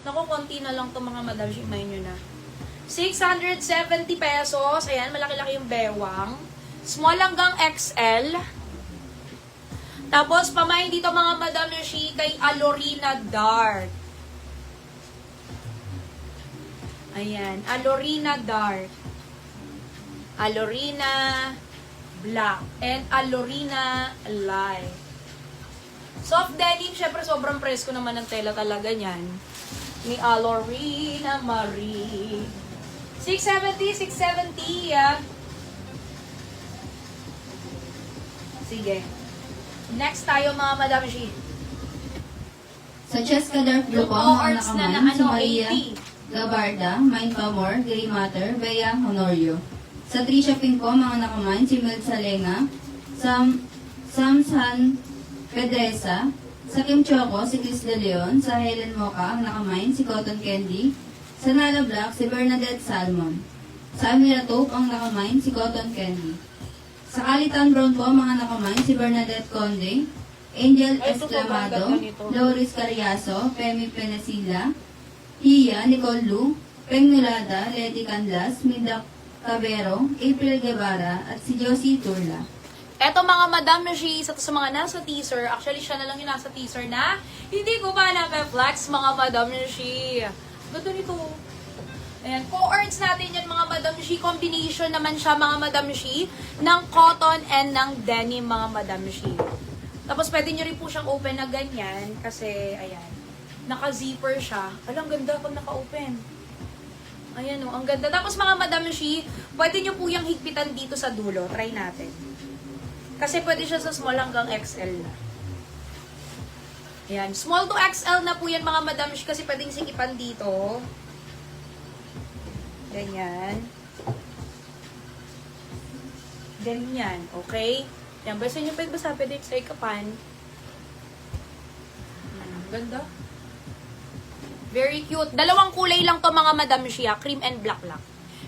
Naku, konti na lang to mga madam, shimayin nyo na. 670 pesos. Ayan, malaki-laki yung bewang. Small hanggang XL. Tapos, pamain dito mga madam yung shi kay Alorina Dark. Ayan, Alorina Dark. Alorina Black. And Alorina Light. Soft denim, syempre sobrang presko naman ng tela talaga niyan. Ni Alorina Marie. 670, 670, yeah. Sige. Next tayo mga Madam G. Sa chest color blue po, mga Arts na nakaman, si ano, Maria 80. Gabarda, Mind Pamor, Grey Matter, Bea Honorio. Sa Trisha Pink po, mga nakaman, si Mel Salenga, Samsan Pedresa, sa Kim Choco, si Chris De Leon, sa Helen Mocha, ang nakamine, si Cotton Candy, sa Nala Black, si Bernadette Salmon. Sa Amira Taupe, ang nakamine, si Cotton Candy. Sa Kalitan Brown po, mga nakamine, si Bernadette Conde, Angel Ay, ito sobrang Esclamado, ganda nito. Loris Carriazo, Femi Penesila, Hiya, Nicole Lu, Peng Nulada, Leti Canlas, Minda Cabero, April Guevara, at si Josie Turla. Eto mga Madam G, sa mga nasa teaser, actually siya na lang yung nasa teaser na hindi ko pa na-flex mga Madam G. Ganda nito. Ayan, co-earns natin yan mga Madam G. Combination naman siya mga Madam G ng cotton and ng denim mga Madam G. Tapos pwede nyo rin po siyang open na ganyan kasi, ayan, naka-zipper siya. Alam, ganda pag naka-open. Ayan o, ang ganda. Tapos mga Madam G, pwede nyo po yung higpitan dito sa dulo. Try natin. Kasi pwede siya sa small hanggang XL na. Ayan, small to XL na po yan mga Madam G kasi pwedeng sikipan dito. Ganyan. Ganyan, okay? Yan, basta nyo basa, pwede sa ikapan. Ganda. Very cute. Dalawang kulay lang to mga Madam G, cream and black lang.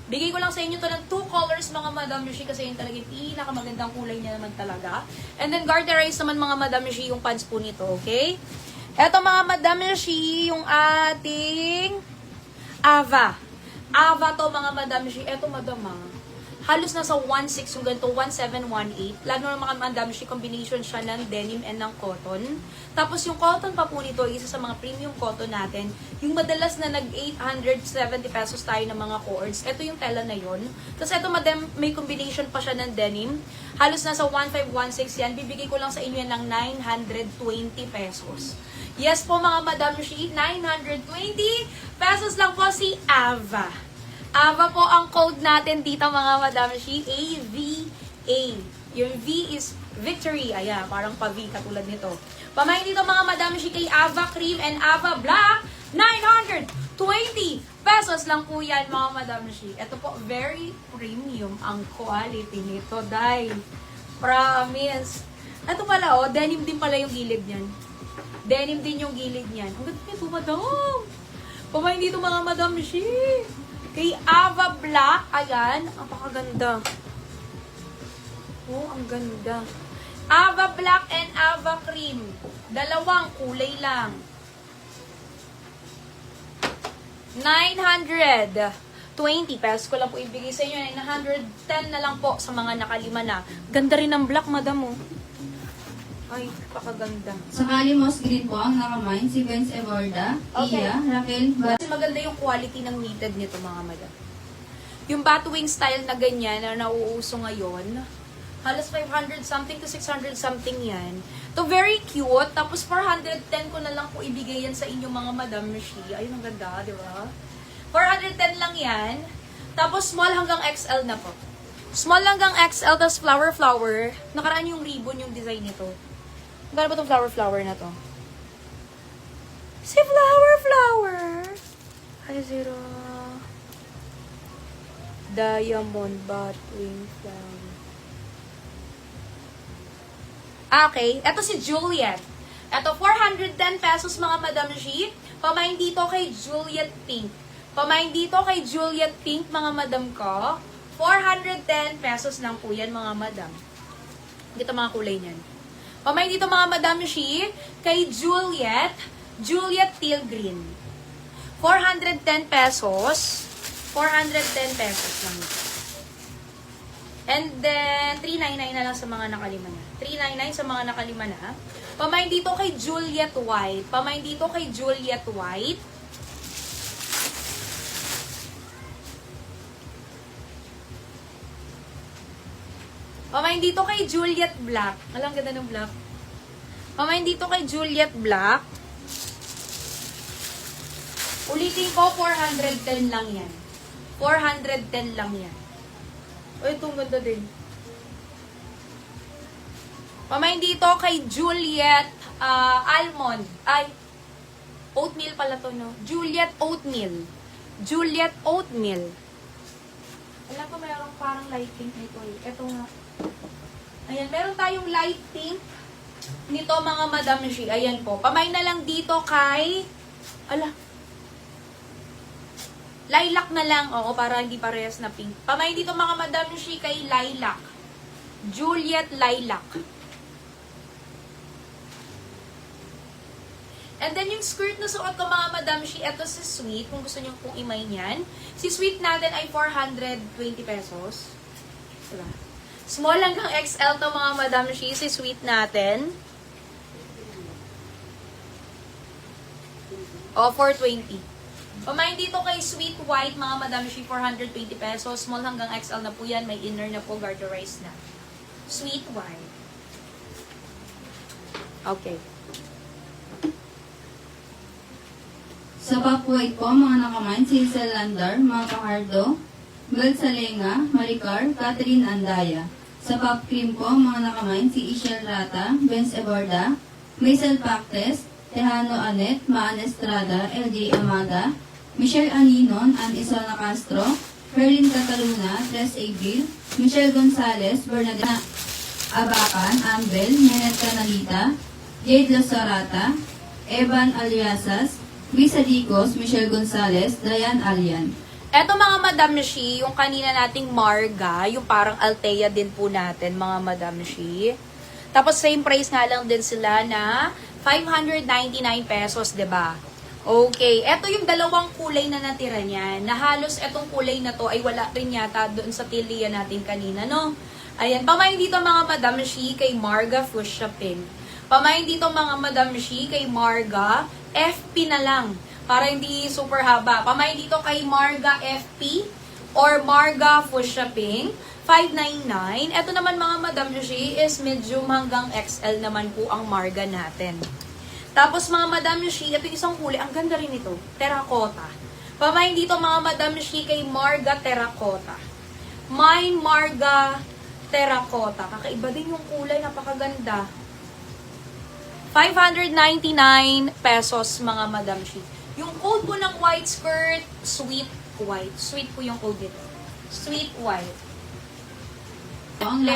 Bigay ko lang sa inyo to ng 2 colors mga Madam G kasi yun talaga yung pinakamagandang kulay niya naman talaga. And then garterize naman mga Madam G yung pants po nito, okay? Eto mga Madam G, yung ating Ava. Ava to mga Madam G. Eto Madam halos nasa 1.6 yung ganito, 1.718. Lalo na mga Madam G, combination siya ng denim and ng cotton. Tapos yung cotton pa po nito, isa sa mga premium cotton natin. Yung madalas na nag-870 pesos tayo ng mga cords. Ito yung tela na yon. Tapos ito Madam, may combination pa siya ng denim. Halos nasa 1.516 yan. Bibigay ko lang sa inyo yan ng 920 pesos. Yes po mga Madam G, 920 pesos lang po si Ava. Ava po ang code natin dito mga Madam G, AVA. Yung V is victory. Ayan, parang pa-V katulad nito. Pamain dito mga Madam G kay Ava Cream and Ava Black, 920 pesos lang po yan mga Madam G. Ito po, very premium ang quality nito, dahil promise. Ito pala, oh, denim din pala yung gilid niyan. Denim din yung gilid niyan. Ang ganda nito, Madam. Pamain dito mga Madam G. Kay Ava Black, ayan, ang pakaganda. Oh, ang ganda. Ava Black and Ava Cream. Dalawang kulay lang. 920 pesos ko lang po ibigay sa inyo. 910 na lang po sa mga nakalima na. Ganda rin ng black, Madam, oh. Ay, pakaganda. Sa Kalimos Green po, ang nakamine, si Vince Evorda, Okay. Iya, Raquel Kasi maganda yung quality ng knitted nito mga Madam. Yung batwing style na ganyan na nauuso ngayon, halos 500 something to 600 something yan. To very cute. Tapos 410 ko na lang po ibigay yan sa inyo mga Madam Mishi. Ayun, ang ganda, di ba? 410 lang yan. Tapos small hanggang XL na po. Small hanggang XL, tapos flower. Nakaraan yung ribbon yung design nito. Gano'n ba itong flower na to? Si flower. Ay, zero. Diamond batwing flower. Okay, eto si Juliet. Eto, 410 pesos mga Madam G. Pamain dito kay Juliet Pink. Pamain dito kay Juliet Pink mga Madam ko. 410 pesos lang po yan, mga madam. Dito mga kulay niyan. Pamay dito mga madam shi, kay Juliet Teal Green. 410 pesos. 410 pesos lang. And then, 399 na lang sa mga nakalima na. 399 sa mga nakalima na. Pamay dito kay Juliet White. Pamay dito kay Juliet White. Pamain dito kay Juliet Black. Alam, ganda ng black. Pamain dito kay Juliet Black. Ulitin ko, 410 lang yan. 410 lang yan. O, itong ganda din. Pamain dito kay Juliet Almond. Ay, oatmeal pala to, no? Juliet Oatmeal. Juliet Oatmeal. Alam ko, mayroong parang light pink nito eh. Ito nga. Ayan, meron tayong light pink nito mga madam shi. Ayan po. Pamay na lang dito kay lilac na lang. Oo, para hindi parehas na pink. Pamay dito mga madam shi kay lilac. Juliet Lilac. And then yung skirt na suot ko mga madam shi, eto si Sweet. Kung gusto nyo pong imay niyan. Si Sweet natin ay 420 pesos. Diba? Small hanggang XL to mga madam shi, si Sweet natin. O, 420. Pamain dito kay Sweet White, mga madam shi, 420 pesos. Small hanggang XL na po yan. May inner na po, garterized na. Sweet White. Okay. Sa Pop White po, mga nakamain, si Hazel Landar, mga kahardo, Bel Salenga, Maricar, Catherine Andaya. Sa Pop Cream po, mga nakamain, si Ishel Rata, Benz Eborda, Maisel Pactes, Tejano Anet, Maan Estrada, LJ Amaga, Michelle Aninon, Ann Isona Castro, Ferlin Cataluna, Tres Abril, Michelle Gonzalez, Bernadette Abacan, Ambel, Nenet Canalita, Jade Losarata, Evan Aliasas, Visa Dicos, Michelle Gonzalez, Dayan Alian. Eto mga madam shi, yung kanina nating Marga, yung parang Altea din po natin, mga madam shi. Tapos same price nga lang din sila na 599 pesos, 'di ba? Okay, eto yung dalawang kulay na natira niyan. Na halos etong kulay na to ay wala rin yata doon sa tiliya natin kanina, no? Ayan, pamain dito mga madam shi kay Marga Fuchsia Pink. Pamain dito mga madam shi kay Marga FP na lang. Para hindi super haba. Pamain dito kay Marga FP or Marga Fuchsia Pink. 599. Ito naman mga madam shi is medium hanggang XL naman po ang Marga natin. Tapos mga madam shi, ito isang kulay. Ang ganda rin ito. Terracotta. Pamain dito mga madam shi kay Marga Terracotta. Mine Marga Terracotta. Kakaiba din yung kulay. Napakaganda. 599 pesos mga madam shi. Yung code po ng white skirt, Sweet White. Sweet po yung code dito. Sweet White. Ang